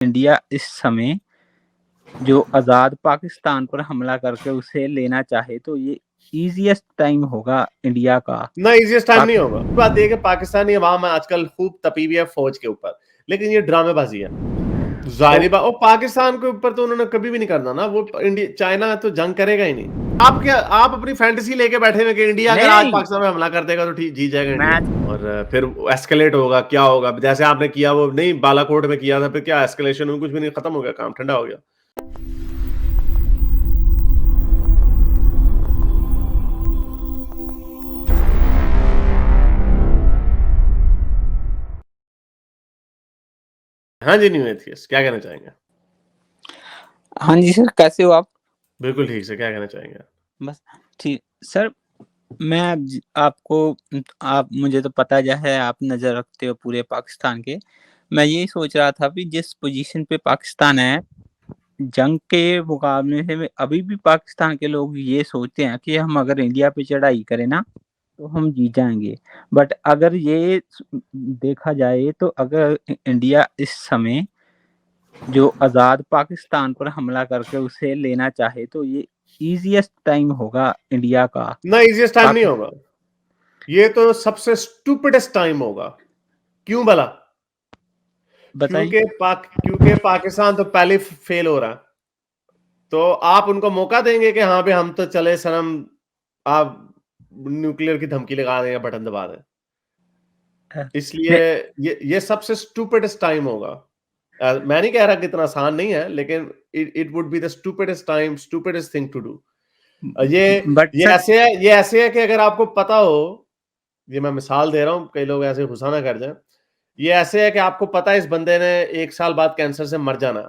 India इस समय जो आज़ाद पाकिस्तान पर हमला करके उसे लेना चाहे तो ये ईज़ीएस्ट टाइम होगा इंडिया का। ना इजिएस्ट टाइम नहीं होगा। बात यह है कि पाकिस्तानी अवाम आजकल खूब तपी हुई है फौज के ऊपर, लेकिन ये ड्रामेबाजी है। जाहिर बात, और पाकिस्तान के ऊपर तो उन्होंने कभी भी नहीं करना ना। वो इंडिया चाइना तो जंग करेगा ही नहीं। आप अपनी फैंटेसी लेके बैठे हुए कि इंडिया अगर आज पाकिस्तान में हमला कर देगा तो ठीक जीत जाएगा इंडिया, और फिर एस्केलेट होगा। क्या होगा, जैसे आपने किया वो नहीं बालाकोट में किया था, फिर क्या एस्केलेशन हुई? कुछ भी नहीं, खत्म हो गया काम, ठंडा हो गया। हाँ जी, न्यू एथियस्ट, क्या कहना चाहेंगे? हाँ जी सर, कैसे हो आप? बिल्कुल ठीक से, क्या कहना चाहेंगे? बस ठीक सर, मैं आपको आप मुझे तो पता है आप नज़र रखते हो पूरे पाकिस्तान के। मैं यही सोच रहा था कि जिस पोजीशन पे पाकिस्तान है, जंग के मुकाबले से में अभी भी पाकिस्तान के लोग ये सोचते हैं कि हम अगर इंडिया पे चढ़ाई करें ना, तो हम जीत जाएँगे। बट अगर ये देखा जाए तो अगर इंडिया इस समय जो आज़ाद पाकिस्तान पर हमला करके उसे लेना चाहे तो ये ईज़ीएस्ट टाइम होगा इंडिया का। ना इजिएस्ट टाइम नहीं होगा। ये तो सबसे स्टूपिडेस्ट टाइम होगा। क्यों भला? बताइए। क्योंकि पाकिस्तान तो पहले फेल हो रहा है। तो आप उनको मौका देंगे कि हाँ भाई हम तो चले सनम, आप न्यूक्लियर की धमकी लगा दें या बटन दबा दें। इसलिए नहीं, ये सबसे स्टूपिडेस्ट टाइम होगा। मैं नहीं कह रहा कि इतना आसान नहीं है, लेकिन it would be the stupidest time, stupidest thing to do. ये बट ये सर ऐसे है कि अगर आपको पता हो, ये मैं मिसाल दे रहा हूं, कई लोग ऐसे गुस्सा ना कर जाएं। ये ऐसे है कि आपको पता है इस बंदे ने 1 साल बाद कैंसर से मर जाना,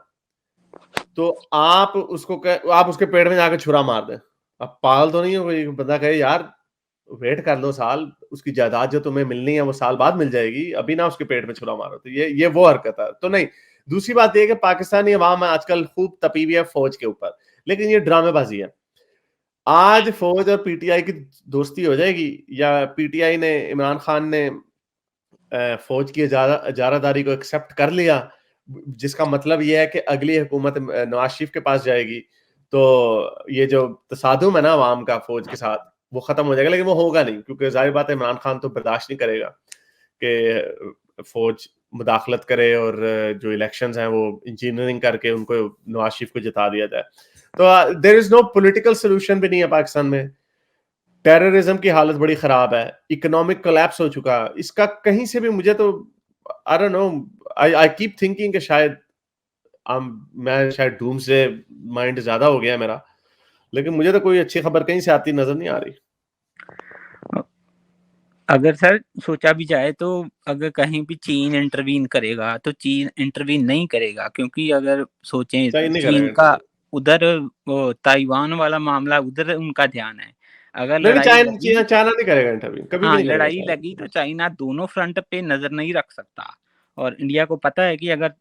तो आप उसके पेट में जाकर छुरा मार दें। अब पागल तो नहीं हो कोई बंदा कहे यार वेट कर लो साल, उसकी जायदाद जो तुम्हें मिलनी है वो साल बाद मिल जाएगी, अभी ना उसके पेट में छुरा मारो। तो ये वो हरकत है तो नहीं। दूसरी बात यह कि पाकिस्तानी अवाम आजकल खूब तपी हुई है फौज के ऊपर, लेकिन ये ड्रामेबाजी है। आज फौज और पीटीआई की दोस्ती हो जाएगी, या पीटीआई ने, इमरान खान ने फौज की इजारादारी को एक्सेप्ट कर लिया, जिसका मतलब यह है कि अगली हुकूमत नवाज शरीफ के पास जाएगी, तो ये जो तसादुम है ना अवाम का फौज के साथ, वो खत्म हो जाएगा। लेकिन वो होगा नहीं, क्योंकि जाहिर बात है इमरान खान तो बर्दाश्त नहीं करेगा कि फौज मुदाखलत करे और जो इलेक्शंस हैं वो इंजीनियरिंग करके उनको नवाज शरीफ को जिता दिया जाए। तो there is no political solution भी नहीं है पाकिस्तान में। टेररिज्म की हालत बड़ी खराब है, इकोनॉमिक कोलैप्स हो चुका है। इसका कहीं से भी मुझे तो I don't know, I keep thinking कि शायद मैं शायद डूम्सडे माइंड ज्यादा हो गया है मेरा, लेकिन मुझे तो कोई अच्छी खबर कहीं से आती नजर नहीं आ रही। अगर सर सोचा भी जाए तो अगर कहीं भी चीन इंटरवीन करेगा तो चीन इंटरवीन नहीं करेगा, क्योंकि अगर सोचें सही नहीं चीन करेगा का इंटरव्यू। उधर वो ताइवान वाला मामला उधर उनका ध्यान है। अगर नहीं नहीं, लड़ाई लगी चाइना नहीं करेगा इंटरव्यू, कभी भी हाँ, नहीं करेगा लड़ाई लगी चाइना। तो चाइना दोनों फ्रंट पे नज़र नहीं रख सकता, और इंडिया को पता है कि अगर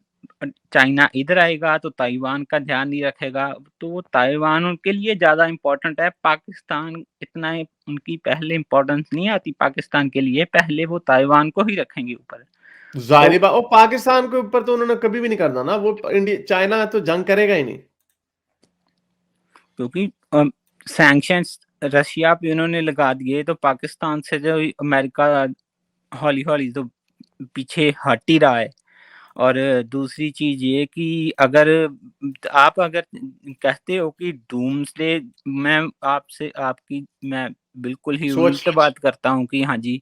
चाइना इधर आएगा तो ताइवान का ध्यान नहीं रखेगा, तो वो ताइवान उनके लिए ज़्यादा इम्पोर्टेंट है। पाकिस्तान इतना उनकी पहले इम्पोर्टेंस नहीं आती पाकिस्तान के लिए, पहले वो ताइवान को ही रखेंगे ऊपर। जाहिर तो बात, और पाकिस्तान के ऊपर तो उन्होंने कभी भी नहीं करना ना। वो इंडिया चाइना तो जंग करेगा ही नहीं। क्योंकि सैंक्शंस रशिया पे उन्होंने लगा दिए तो पाकिस्तान से जो अमेरिका हौली हौली तो पीछे हट ही रहा है। और दूसरी चीज़ ये कि अगर आप अगर कहते हो कि डूम्सडे, मैं आपसे आपकी मैं बिल्कुल ही सोच, उल्ट बात करता हूँ कि हाँ जी,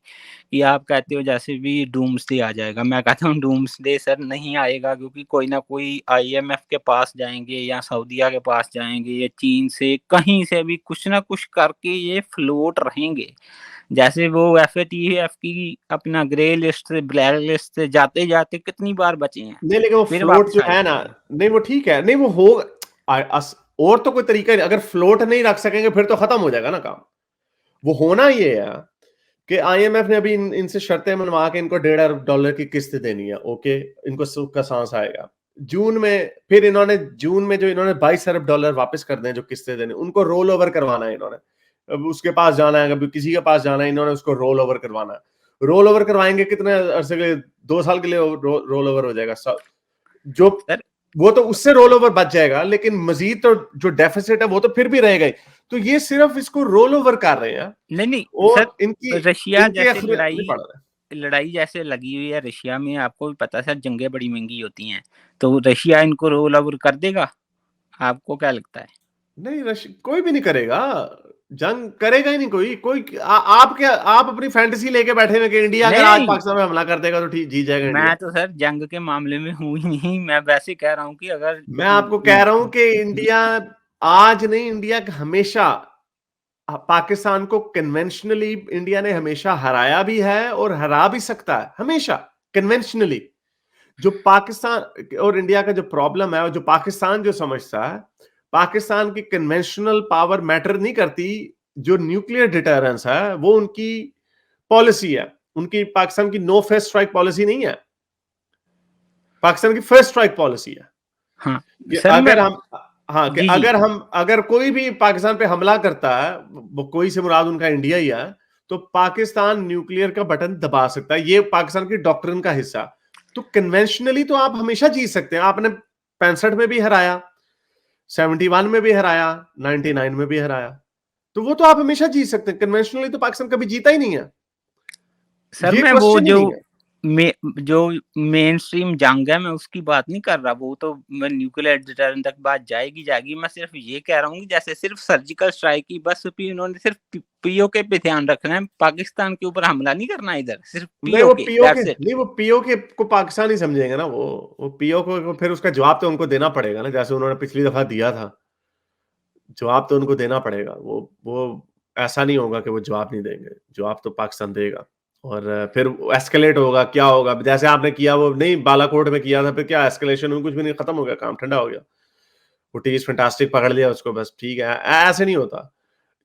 कि आप कहते हो जैसे भी डूम्सडे आ जाएगा। मैं कहता हूँ डूम्सडे सर नहीं आएगा, क्योंकि कोई ना कोई आईएमएफ के पास जाएँगे या सऊदीया के पास जाएँगे या चीन से कहीं से भी कुछ ना कुछ करके ये फ्लोट रहेंगे। जैसे वो एफएटीएफ की अपना ग्रे लिस्ट से ब्लैक लिस्ट से जाते-जाते कितनी बार बचे हैं, नहीं लेकिन वो फिर फ्लोट वापस जो आ है ना, जाते हैं। नहीं वो ठीक है, नहीं वो हो और तो कोई तरीका नहीं। अगर फ्लोट नहीं रख सकेंगे फिर तो खत्म हो जाएगा ना काम। वो होना ये है कि आईएमएफ ने अभी इनसे शर्तें मनवा के इनको $1.5 अरब की किस्त देनी है। ओके, इनको सुख का सांस आएगा जून में। फिर इन्होंने जून में जो इन्होंने $22 अरब वापस कर दें, जो किस्तें देने, उनको रोल ओवर करवाना है इन्होंने। अब उसके पास जाना है, कभी किसी के पास जाना है, इन्होंने उसको रोल ओवर करवाना है। रोल ओवर करवाएंगे कितने अरसे के लिए? 2 साल के लिए रोल ओवर हो जाएगा। जो सर वो तो उससे रोल ओवर बच जाएगा, लेकिन मजीद तो जो डेफिसिट है वो तो फिर भी रहेगा ही। तो ये सिर्फ इसको रोल ओवर कर रहे हैं नहीं, और सर, इनकी रशिया इनके जैसे नहीं पड़ रहा है। लड़ाई जैसे लगी हुई है रशिया में, आपको भी पता है सर, जंगें बड़ी महँगी होती हैं, तो रशिया इनको रोल ओवर कर देगा? आपको क्या लगता है? नहीं, कोई भी नहीं करेगा, जंग करेगा ही नहीं कोई। आप क्या, आप अपनी फैंटेसी लेके बैठे हुए कि इंडिया अगर नहीं, आज नहीं, पाकिस्तान में हमला कर देगा तो ठीक जीत जाएगा इंडिया। मैं तो सर जंग के मामले में हूँ ही नहीं, मैं वैसे कह रहा हूँ कि अगर मैं आपको कह रहा हूं कि इंडिया आज नहीं, इंडिया हमेशा पाकिस्तान को कन्वेंशनली इंडिया ने हमेशा हराया भी है और हरा भी सकता है, हमेशा कन्वेंशनली। जो पाकिस्तान और इंडिया का जो प्रॉब्लम है और जो पाकिस्तान जो समझता है, पाकिस्तान की कन्वेंशनल पावर मैटर नहीं करती, जो न्यूक्लियर डिटरेंस है वो उनकी पॉलिसी है। उनकी पाकिस्तान की नो फर्स्ट स्ट्राइक पॉलिसी नहीं है, पाकिस्तान की फर्स्ट स्ट्राइक पॉलिसी है हाँ, कि सर मैं अगर हम, हाँ, कि जी, जी। अगर कोई भी पाकिस्तान पे हमला करता है, वो कोई से मुराद उनका इंडिया ही है, तो पाकिस्तान न्यूक्लियर का बटन दबा सकता है। ये पाकिस्तान की डॉक्ट्रिन का हिस्सा। तो कन्वेंशनली तो आप हमेशा जीत सकते हैं। आपने 65 में भी हराया, 71 में भी हराया, 99 में भी हराया, तो वो तो आप हमेशा जीत सकते हैं। कन्वेंशनली तो पाकिस्तान कभी जीता ही नहीं है, सर ये मैं वो क्वेश्चन ही जो नहीं है। मे जो मेन स्ट्रीम जंग है, मैं उसकी बात नहीं कर रहा, वो तो मैं न्यूक्लियर डिटरेंस तक बात जाएगी, जाएगी। मैं सिर्फ ये कह रहा हूँ कि जैसे सिर्फ सर्जिकल स्ट्राइक की बस भी उन्होंने सिर्फ पीओके पे ध्यान रखना है, पाकिस्तान के ऊपर हमला नहीं करना है इधर, सिर्फ नहीं, वो पीओके, पीओके दैट्स इट। नहीं, वो पीओके को पाकिस्तान ही समझेंगे ना। वो पीओके को फिर उसका जवाब तो उनको देना पड़ेगा ना, जैसे उन्होंने पिछली दफा दिया था। जवाब तो उनको देना पड़ेगा। वो ऐसा नहीं होगा कि वो जवाब नहीं देंगे, जवाब तो पाकिस्तान देगा। और फिर एस्केलेट होगा, क्या होगा, जैसे आपने किया वो नहीं बालाकोट में किया था, फिर क्या एस्केलेशन हुई? कुछ भी नहीं, खत्म हो गया काम, ठंडा हो गया। वो टीज फैंटास्टिक पकड़ लिया उसको, बस ठीक है। ऐसे नहीं होता।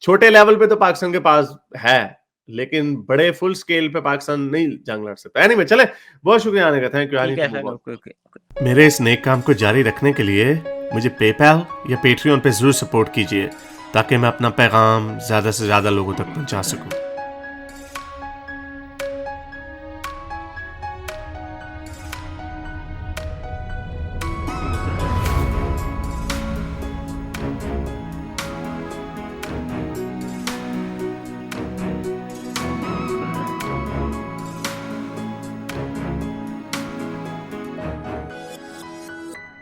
छोटे लेवल पे तो पाकिस्तान के पास है, लेकिन बड़े फुल स्केल पे पाकिस्तान नहीं जंग लड़ सकता। एनीवे, चले, बहुत शुक्रिया आने का, थैंक यू। आई ठीक नीड है to sir, move on. Okay, okay. मेरे इस नेक काम को जारी रखने के लिए मुझे पेपैल या पेट्रियन पे जरूर सपोर्ट कीजिए, ताकि मैं अपना पैगाम ज्यादा से ज्यादा लोगों तक पहुंचा सकूं।